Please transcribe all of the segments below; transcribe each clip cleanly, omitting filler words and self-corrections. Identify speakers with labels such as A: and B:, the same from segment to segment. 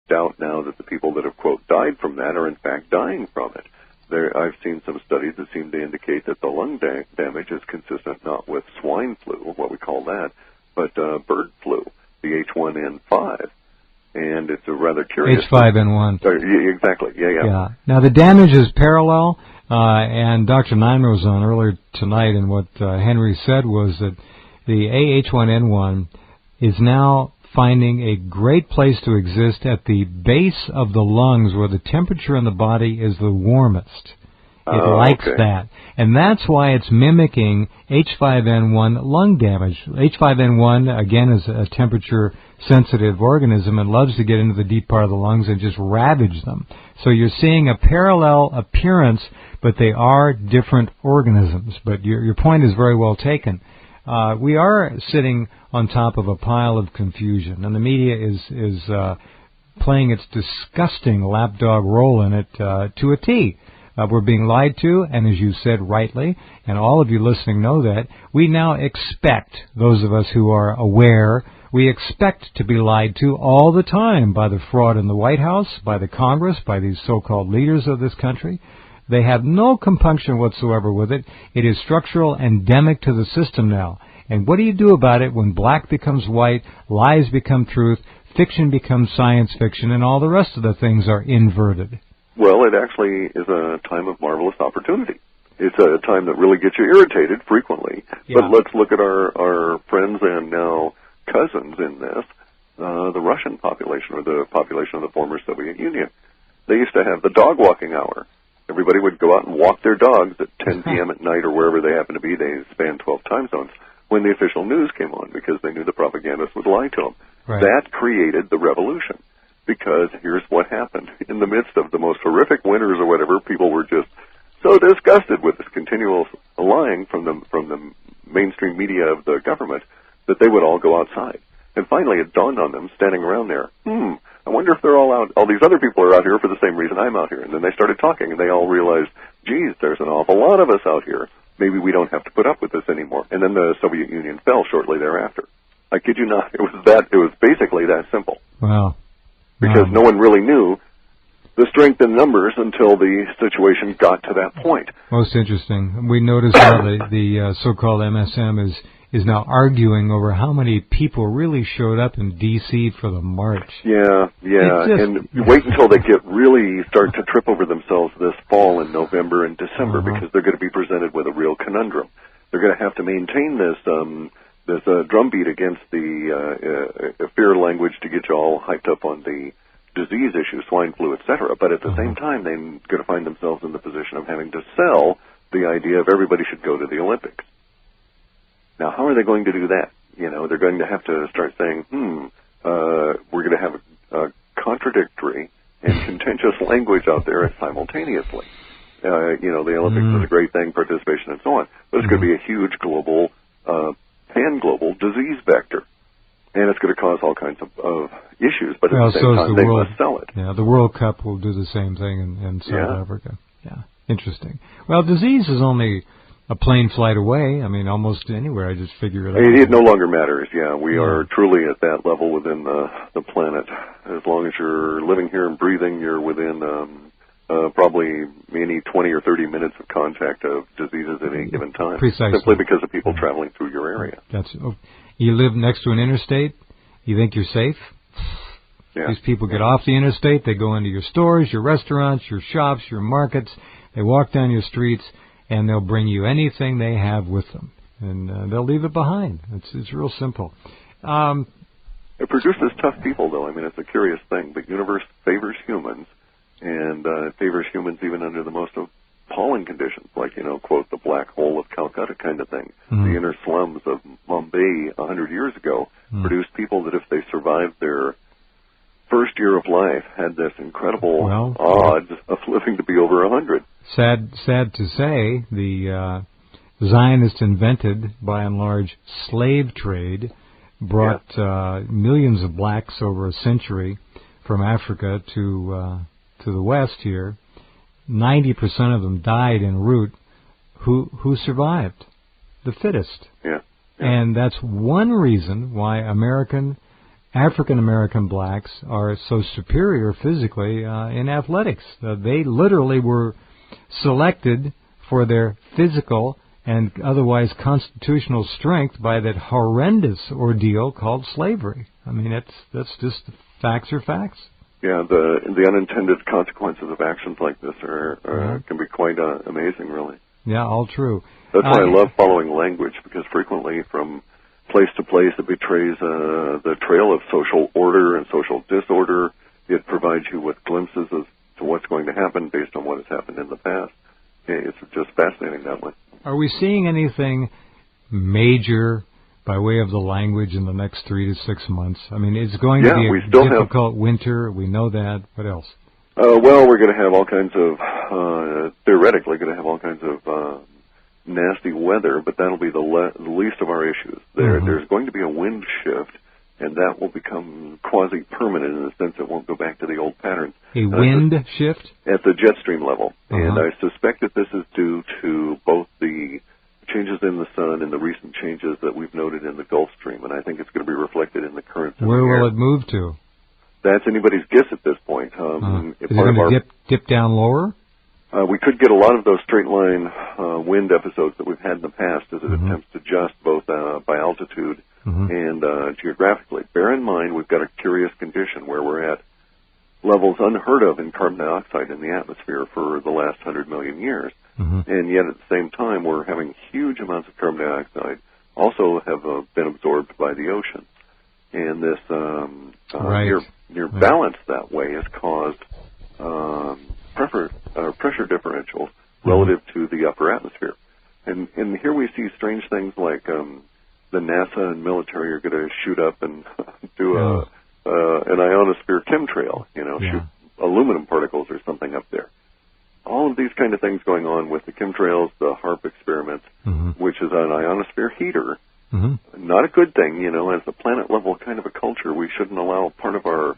A: doubt now that the people that have, quote, died from that are in fact dying from it. I've seen some studies that seem to indicate that the lung damage is consistent not with swine flu, what we call that, but bird flu, the H1N5. And it's a rather curious...
B: H5N1.
A: Exactly, yeah.
B: Now, the damage is parallel, and Dr. Nyman was on earlier tonight, and what Henry said was that the AH1N1 is now finding a great place to exist at the base of the lungs where the temperature in the body is the warmest. It likes that. And that's why it's mimicking H5N1 lung damage. H5N1, again, is a temperature-sensitive organism and loves to get into the deep part of the lungs and just ravage them. So you're seeing a parallel appearance, but they are different organisms. But your point is very well taken. We are sitting on top of a pile of confusion, and the media is playing its disgusting lapdog role in it to a T. We're being lied to, and as you said rightly, and all of you listening know that, we now expect, those of us who are aware, we expect to be lied to all the time by the fraud in the White House, by the Congress, by these so-called leaders of this country. They have no compunction whatsoever with it. It is structural, endemic to the system now. And what do you do about it when black becomes white, lies become truth, fiction becomes science fiction, and all the rest of the things are inverted?
A: Well, it actually is a time of marvelous opportunity. It's a time that really gets you irritated frequently. Yeah. But let's look at our friends and now cousins in this, the Russian population, or the population of the former Soviet Union. They used to have the dog walking hour. Everybody would go out and walk their dogs at 10 p.m. at night or wherever they happen to be. They span 12 time zones when the official news came on because they knew the propagandists would lie to them. Right. That created the revolution. Because here's what happened. In the midst of the most horrific winters or whatever, people were just so disgusted with this continual lying from the mainstream media of the government that they would all go outside. And finally it dawned on them, standing around there, I wonder if they're all out, all these other people are out here for the same reason I'm out here. And then they started talking, and they all realized, geez, there's an awful lot of us out here. Maybe we don't have to put up with this anymore. And then the Soviet Union fell shortly thereafter. I kid you not. It was basically that simple.
B: Wow.
A: Because no one really knew the strength in numbers until the situation got to that point.
B: Most interesting. We noticed how the so-called MSM is now arguing over how many people really showed up in D.C. for the march.
A: Yeah. And you wait until they really start to trip over themselves this fall in November and December because they're going to be presented with a real conundrum. They're going to have to maintain this drumbeat against the fear language to get you all hyped up on the disease issue, swine flu, etc. But at the same time, they're going to find themselves in the position of having to sell the idea of everybody should go to the Olympics. Now, how are they going to do that? You know, they're going to have to start saying, we're going to have a contradictory and contentious language out there simultaneously. The Olympics is a great thing, participation and so on, but it's going to be a huge global pan-global disease vector. And it's going to cause all kinds of issues, but at the same time, they must sell it.
B: Yeah, the World Cup will do the same thing in South Africa. Yeah, interesting. Well, disease is only a plane flight away. I mean, almost anywhere. I just figure it out.
A: It no longer matters, we are truly at that level within the planet. As long as you're living here and breathing, you're within probably any 20 or 30 minutes of contact of diseases at any given time.
B: Precisely.
A: Simply because of people traveling through your area.
B: You live next to an interstate, you think you're safe? Yeah. These people get off the interstate, they go into your stores, your restaurants, your shops, your markets, they walk down your streets, and they'll bring you anything they have with them. And they'll leave it behind. It's real simple.
A: It produces tough people, though. I mean, it's a curious thing. The universe favors humans, and it favors humans even under the most appalling conditions, like, quote, the black hole of Calcutta kind of thing. The inner slums of Mumbai 100 years ago produced people that if they survived their first year of life had this incredible odds of living to be over 100.
B: Sad to say, the Zionists invented, by and large, slave trade, brought millions of blacks over a century from Africa to the West here. 90% of them died en route. Who survived? The fittest.
A: Yeah.
B: And that's one reason why American African American blacks are so superior physically in athletics. They literally were selected for their physical and otherwise constitutional strength by that horrendous ordeal called slavery. I mean, that's just facts are facts.
A: Yeah, the unintended consequences of actions like this can be quite amazing, really.
B: Yeah, all true.
A: That's why I love following language, because frequently from place to place it betrays the trail of social order and social disorder. It provides you with glimpses as to what's going to happen based on what has happened in the past. It's just fascinating that way.
B: Are we seeing anything major by way of the language in the next 3 to 6 months? I mean, it's going to be a difficult winter. We know that. What else?
A: Well, we're going to have all kinds of, theoretically, going to have all kinds of nasty weather, but that'll be the least of our issues. There's going to be a wind shift, and that will become quasi-permanent in the sense it won't go back to the old patterns.
B: A wind shift?
A: At the jet stream level. And I suspect that this is due to both the changes in the sun and the recent changes that we've noted in the Gulf Stream, and I think it's going to be reflected in the currents.
B: Where will it move to?
A: That's anybody's guess at this point.
B: Is it going to dip down lower?
A: We could get a lot of those straight line wind episodes that we've had in the past as it attempts to adjust both by altitude and geographically. Bear in mind, we've got a curious condition where we're at levels unheard of in carbon dioxide in the atmosphere for the last 100 million years. And yet at the same time, we're having huge amounts of carbon dioxide also have been absorbed by the ocean. And this near balance that way has caused pressure differentials relative to the upper atmosphere. And here we see strange things like the NASA and military are going to shoot up and do an ionosphere chemtrail, shoot aluminum particles or something up there. All of these kind of things going on with the chemtrails, the HAARP experiments, which is an ionosphere heater. Not a good thing, as a planet level kind of a culture, we shouldn't allow part of our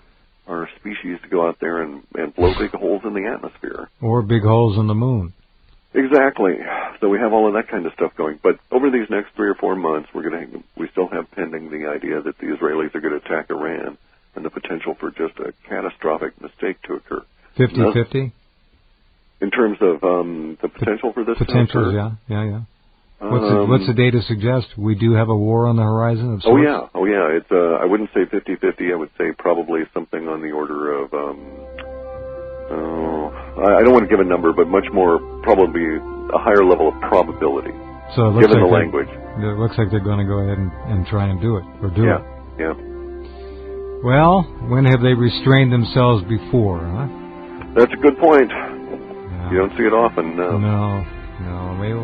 A: species to go out there and blow big holes in the atmosphere.
B: Or big holes in the moon.
A: Exactly. So we have all of that kind of stuff going. But over these next 3 or 4 months, we still have pending the idea that the Israelis are going to attack Iran and the potential for just a catastrophic mistake to occur.
B: 50-50?
A: In terms of the potential for this to occur?
B: Potentials, yeah. What's the data suggest? We do have a war on the horizon of sorts?
A: Oh yeah. It's I wouldn't say 50-50. I would say probably something on the order of I don't want to give a number, but much more probably a higher level of probability.
B: So it looks
A: given
B: like
A: the language.
B: It looks like they're going to go ahead and try and do it or do it.
A: Yeah.
B: Well, when have they restrained themselves before, huh?
A: That's a good point. Yeah. You don't see it often, no.
B: No.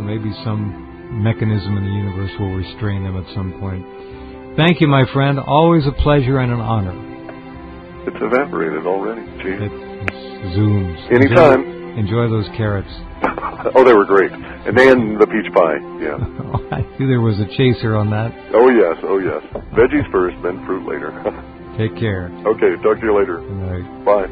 B: Maybe some mechanism in the universe will restrain them at some point. Thank you, my friend. Always a pleasure and an honor.
A: It's evaporated already. Gee.
B: It zooms.
A: Anytime.
B: Enjoy those carrots.
A: Oh, they were great. And then the peach pie, yeah.
B: I knew there was a chaser on that.
A: Oh, yes. Veggies first, then fruit later.
B: Take care.
A: Okay, talk to you later.
B: Good night.
A: Bye.